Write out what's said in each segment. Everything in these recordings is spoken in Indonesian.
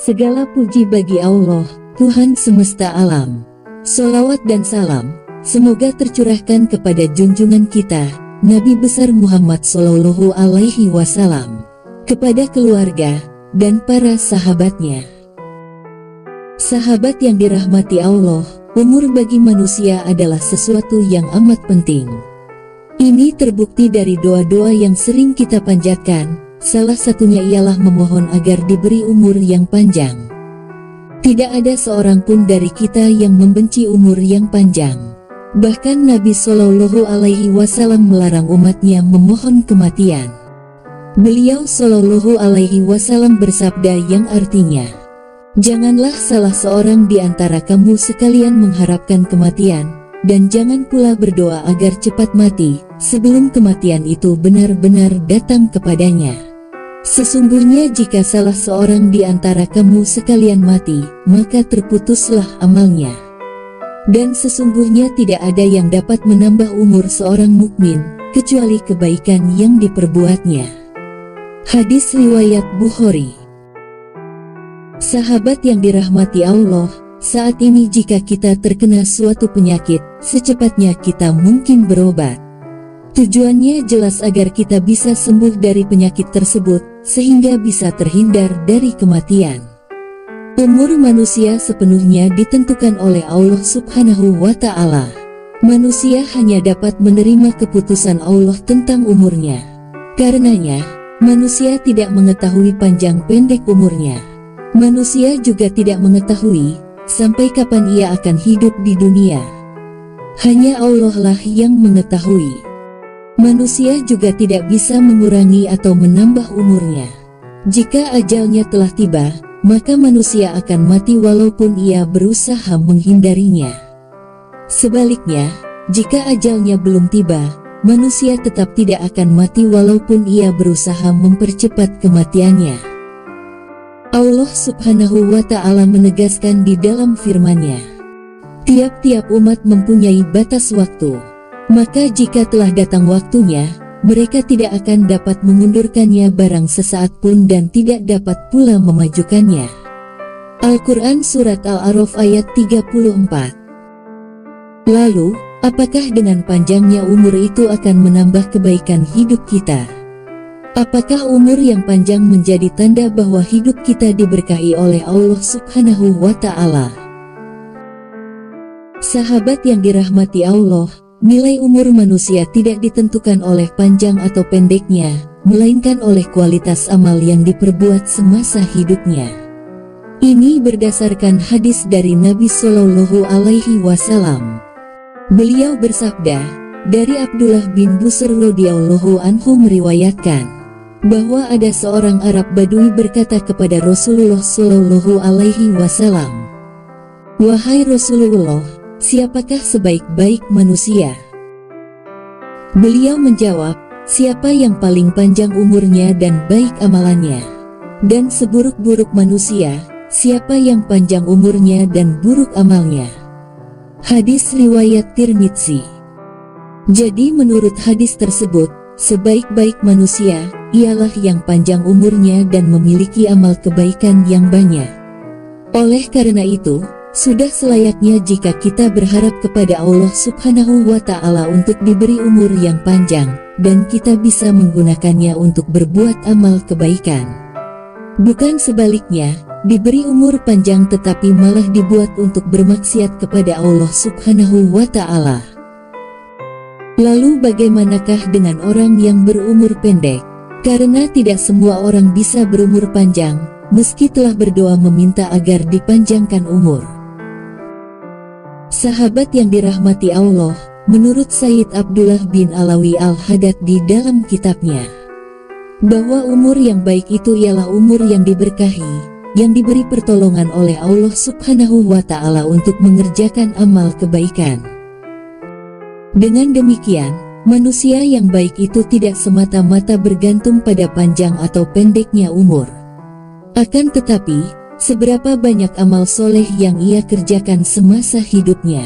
Segala puji bagi Allah, Tuhan semesta alam. Sholawat dan salam, semoga tercurahkan kepada junjungan kita, Nabi besar Muhammad Sallallahu Alaihi Wasallam, kepada keluarga, dan para sahabatnya. Sahabat yang dirahmati Allah, umur bagi manusia adalah sesuatu yang amat penting. Ini terbukti dari doa-doa yang sering kita panjatkan, salah satunya ialah memohon agar diberi umur yang panjang. Tidak ada seorang pun dari kita yang membenci umur yang panjang. Bahkan Nabi Sallallahu Alaihi Wasallam melarang umatnya memohon kematian. Beliau Sallallahu Alaihi Wasallam bersabda yang artinya, "Janganlah salah seorang di antara kamu sekalian mengharapkan kematian, dan jangan pula berdoa agar cepat mati, sebelum kematian itu benar-benar datang kepadanya. Sesungguhnya jika salah seorang di antara kamu sekalian mati, maka terputuslah amalnya. Dan sesungguhnya tidak ada yang dapat menambah umur seorang mukmin, kecuali kebaikan yang diperbuatnya." Hadis riwayat Bukhari. Sahabat yang dirahmati Allah, saat ini jika kita terkena suatu penyakit, secepatnya kita mungkin berobat. Tujuannya jelas agar kita bisa sembuh dari penyakit tersebut, sehingga bisa terhindar dari kematian. Umur manusia sepenuhnya ditentukan oleh Allah Subhanahu wa Ta'ala. Manusia hanya dapat menerima keputusan Allah tentang umurnya. Karenanya, manusia tidak mengetahui panjang pendek umurnya. Manusia juga tidak mengetahui sampai kapan ia akan hidup di dunia. Hanya Allah lah yang mengetahui. Manusia juga tidak bisa mengurangi atau menambah umurnya. Jika ajalnya telah tiba, maka manusia akan mati walaupun ia berusaha menghindarinya. Sebaliknya, jika ajalnya belum tiba, manusia tetap tidak akan mati walaupun ia berusaha mempercepat kematiannya. Allah Subhanahu wa Ta'ala menegaskan di dalam firman-Nya, "Tiap-tiap umat mempunyai batas waktu. Maka jika telah datang waktunya, mereka tidak akan dapat mengundurkannya barang sesaat pun dan tidak dapat pula memajukannya." Al-Quran Surat Al-A'raf ayat 34. Lalu, apakah dengan panjangnya umur itu akan menambah kebaikan hidup kita? Apakah umur yang panjang menjadi tanda bahwa hidup kita diberkahi oleh Allah Subhanahu wa Ta'ala? Sahabat yang dirahmati Allah, nilai umur manusia tidak ditentukan oleh panjang atau pendeknya, melainkan oleh kualitas amal yang diperbuat semasa hidupnya. Ini berdasarkan hadis dari Nabi Sallallahu Alaihi Wasallam. Beliau bersabda, dari Abdullah bin Busr radhiyallahu anhu meriwayatkan, bahwa ada seorang Arab Badui berkata kepada Rasulullah Sallallahu Alaihi Wasallam, "Wahai Rasulullah, siapakah sebaik-baik manusia?" Beliau menjawab, "Siapa yang paling panjang umurnya dan baik amalannya? Dan seburuk-buruk manusia, siapa yang panjang umurnya dan buruk amalnya?" Hadis riwayat Tirmidzi. Jadi menurut hadis tersebut, sebaik-baik manusia ialah yang panjang umurnya dan memiliki amal kebaikan yang banyak. Oleh karena itu, sudah selayaknya jika kita berharap kepada Allah Subhanahu wa Ta'ala untuk diberi umur yang panjang, dan kita bisa menggunakannya untuk berbuat amal kebaikan. Bukan sebaliknya, diberi umur panjang tetapi malah dibuat untuk bermaksiat kepada Allah Subhanahu wa Ta'ala. Lalu bagaimanakah dengan orang yang berumur pendek? Karena tidak semua orang bisa berumur panjang, meski telah berdoa meminta agar dipanjangkan umur. Sahabat yang dirahmati Allah, menurut Sayyid Abdullah bin Alawi Al-Haddad di dalam kitabnya, bahwa umur yang baik itu ialah umur yang diberkahi, yang diberi pertolongan oleh Allah Subhanahu wa Ta'ala untuk mengerjakan amal kebaikan. Dengan demikian, manusia yang baik itu tidak semata-mata bergantung pada panjang atau pendeknya umur. Akan tetapi, seberapa banyak amal soleh yang ia kerjakan semasa hidupnya.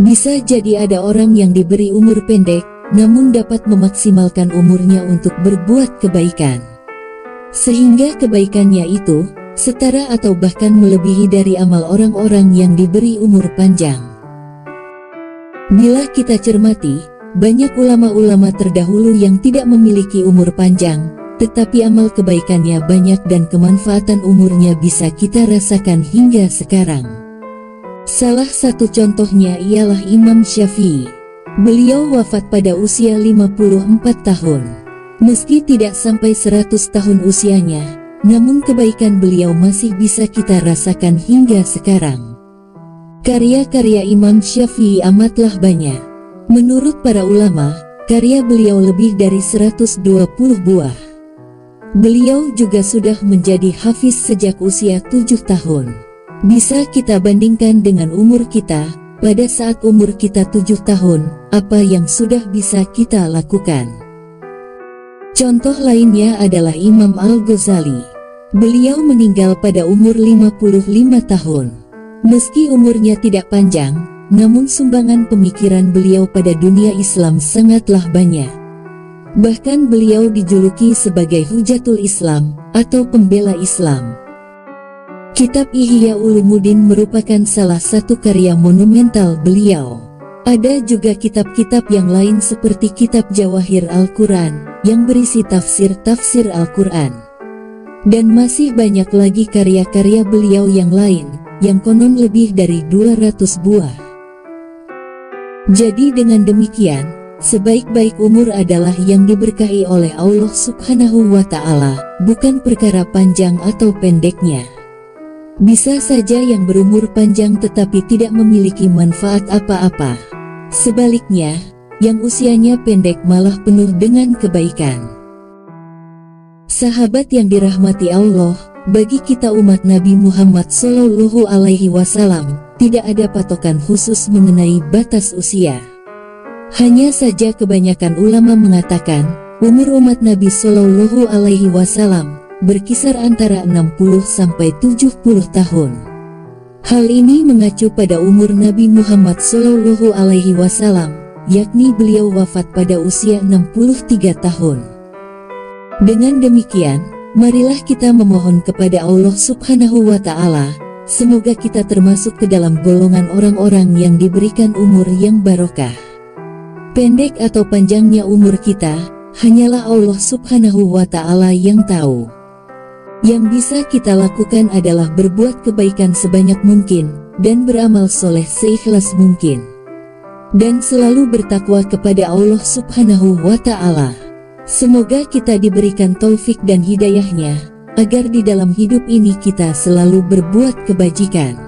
Bisa jadi ada orang yang diberi umur pendek, namun dapat memaksimalkan umurnya untuk berbuat kebaikan. Sehingga kebaikannya itu setara atau bahkan melebihi dari amal orang-orang yang diberi umur panjang. Bila kita cermati, banyak ulama-ulama terdahulu yang tidak memiliki umur panjang, tetapi amal kebaikannya banyak dan kemanfaatan umurnya bisa kita rasakan hingga sekarang. Salah satu contohnya ialah Imam Syafi'i. Beliau wafat pada usia 54 tahun. Meski tidak sampai 100 tahun usianya, namun kebaikan beliau masih bisa kita rasakan hingga sekarang. Karya-karya Imam Syafi'i amatlah banyak. Menurut para ulama, karya beliau lebih dari 120 buah. Beliau juga sudah menjadi hafiz sejak usia 7 tahun. Bisa kita bandingkan dengan umur kita, pada saat umur kita 7 tahun, apa yang sudah bisa kita lakukan. Contoh lainnya adalah Imam Al-Ghazali. Beliau meninggal pada umur 55 tahun. Meski umurnya tidak panjang, namun sumbangan pemikiran beliau pada dunia Islam sangatlah banyak. Bahkan beliau dijuluki sebagai Hujatul Islam, atau pembela Islam. Kitab Ihya Ulumuddin merupakan salah satu karya monumental beliau. Ada juga kitab-kitab yang lain seperti kitab Jawahir Al-Quran, yang berisi tafsir-tafsir Al-Quran. Dan masih banyak lagi karya-karya beliau yang lain, yang konon lebih dari 200 buah. Jadi dengan demikian, sebaik-baik umur adalah yang diberkahi oleh Allah Subhanahu wa Ta'ala, bukan perkara panjang atau pendeknya. Bisa saja yang berumur panjang tetapi tidak memiliki manfaat apa-apa. Sebaliknya, yang usianya pendek malah penuh dengan kebaikan. Sahabat yang dirahmati Allah, bagi kita umat Nabi Muhammad Shallallahu Alaihi Wasallam, tidak ada patokan khusus mengenai batas usia. Hanya saja kebanyakan ulama mengatakan, umur umat Nabi Shallallahu Alaihi Wasallam berkisar antara 60 sampai 70 tahun. Hal ini mengacu pada umur Nabi Muhammad Shallallahu Alaihi Wasallam, yakni beliau wafat pada usia 63 tahun. Dengan demikian, marilah kita memohon kepada Allah Subhanahu wa Ta'ala, semoga kita termasuk ke dalam golongan orang-orang yang diberikan umur yang barokah. Pendek atau panjangnya umur kita, hanyalah Allah Subhanahu wa Ta'ala yang tahu. Yang bisa kita lakukan adalah berbuat kebaikan sebanyak mungkin, dan beramal soleh seikhlas mungkin. Dan selalu bertakwa kepada Allah Subhanahu wa Ta'ala. Semoga kita diberikan taufik dan hidayahnya, agar di dalam hidup ini kita selalu berbuat kebajikan.